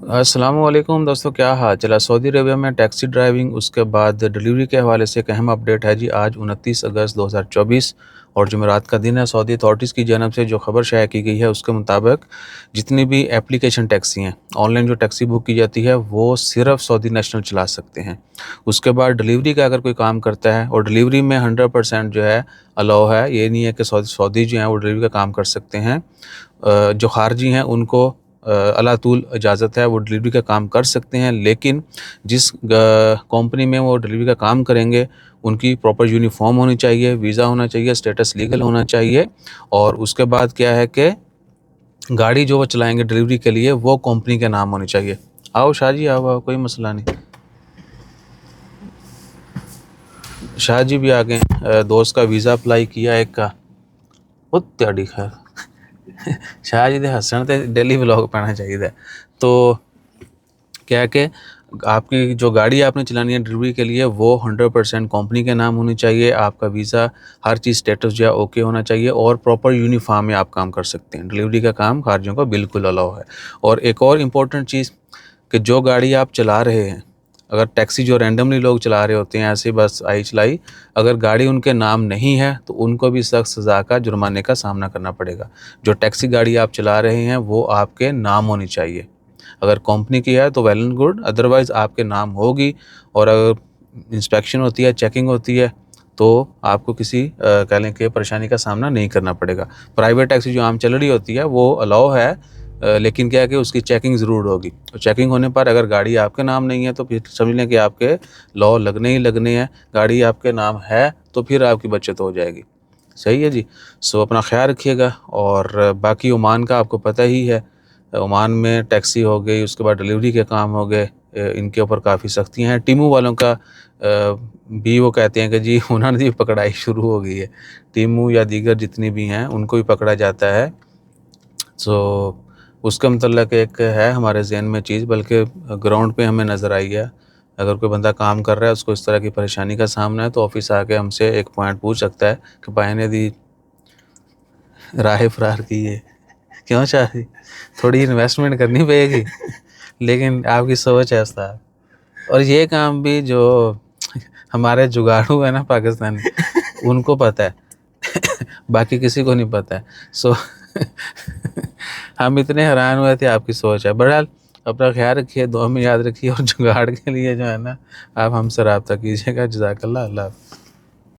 अस्सलामु अलैकुम दोस्तों, क्या हाल चला। सऊदी अरबिया में टैक्सी ड्राइविंग उसके बाद डिलीवरी के हवाले से एक अहम अपडेट है जी। आज 29 अगस्त 2024 और जुमेरात का दिन है। सऊदी अथॉरिटीज़ की जानब से जो खबर शाया की गई है उसके मुताबिक जितनी भी एप्लीकेशन टैक्सी हैं, ऑनलाइन जो टैक्सी बुक की जाती है वो सिर्फ सऊदी नेशनल चला सकते हैं। उसके बाद डिलीवरी का अगर कोई काम करता है, और डिलीवरी में 100% जो है अलाउ है, ये नहीं है कि सऊदी जो हैं वो डिलीवरी का काम कर सकते हैं। जो खारजी हैं उनको अला तूल इजाज़त है, वो डिलीवरी का काम कर सकते हैं, लेकिन जिस कंपनी में वो डिलीवरी का काम करेंगे उनकी प्रॉपर यूनिफॉर्म होनी चाहिए, वीज़ा होना चाहिए, स्टेटस लीगल होना चाहिए। और उसके बाद क्या है कि गाड़ी जो वो चलाएंगे डिलीवरी के लिए वो कंपनी के नाम होनी चाहिए। आओ शाह जी, आओ, कोई मसला नहीं। शाह जी भी आ गए। दोस्त का वीज़ा अप्लाई किया एक का, वो त्याड़ी खैर। शाह जी दे हसन ते डेली व्लॉग पाना चाहिए। तो क्या है कि आपकी जो गाड़ी आपने चलानी है डिलीवरी के लिए वो 100% कंपनी के नाम होनी चाहिए। आपका वीज़ा, हर चीज़ स्टेटस जो है ओके होना चाहिए, और प्रॉपर यूनिफॉर्म में आप काम कर सकते हैं। डिलीवरी का काम खारजियों को बिल्कुल अलाउ है। और एक और इम्पोर्टेंट चीज़ कि जो गाड़ी आप चला रहे हैं, अगर टैक्सी जो रैंडमली लोग चला रहे होते हैं, ऐसे बस आई चलाई, अगर गाड़ी उनके नाम नहीं है तो उनको भी सख्त सज़ा का, जुर्माने का सामना करना पड़ेगा। जो टैक्सी गाड़ी आप चला रहे हैं वो आपके नाम होनी चाहिए। अगर कंपनी की है तो वेल एंड गुड, अदरवाइज़ आपके नाम होगी। और अगर इंस्पेक्शन होती है, चेकिंग होती है, तो आपको किसी कह लें कि परेशानी का सामना नहीं करना पड़ेगा। प्राइवेट टैक्सी जो आम चल रही होती है वो अलाउ है, लेकिन क्या है कि उसकी चेकिंग ज़रूर होगी। तो चेकिंग होने पर अगर गाड़ी आपके नाम नहीं है तो फिर समझ लें कि आपके लॉ लगने ही लगने हैं। गाड़ी आपके नाम है तो फिर आपकी बचत हो जाएगी। सही है जी। सो अपना ख्याल रखिएगा। और बाकी ओमान का आपको पता ही है, ओमान में टैक्सी हो गई, उसके बाद डिलीवरी के काम हो गए, इनके ऊपर काफ़ी सख्तियाँ हैं। टीमू वालों का भी वो कहते हैं कि जी उन्होंने भी पकड़ाई शुरू हो गई है। टीमू या दीगर जितनी भी हैं उनको भी पकड़ा जाता है। सो उसके मतलब एक है हमारे जहन में चीज़, बल्कि ग्राउंड पे हमें नज़र आई है। अगर कोई बंदा काम कर रहा है, उसको इस तरह की परेशानी का सामना है, तो ऑफिस आके हमसे एक पॉइंट पूछ सकता है कि भाई ने दी राह फरार की है। क्यों चाही, थोड़ी इन्वेस्टमेंट करनी पड़ेगी। लेकिन आपकी सोच है उस्ताद। और ये काम भी जो हमारे जुगाड़ू है ना पाकिस्तानी, उनको पता है। बाकी किसी को नहीं पता है। सो हम इतने हैरान हुए थे, आपकी सोच है। बहरहाल अपना ख्याल रखिए, दुआ में याद रखिए, और जुगाड़ के लिए जो है ना आप हमसे रब्ता कीजिएगा। जज़ाकल्लाह। अल्लाह हाफ़िज़।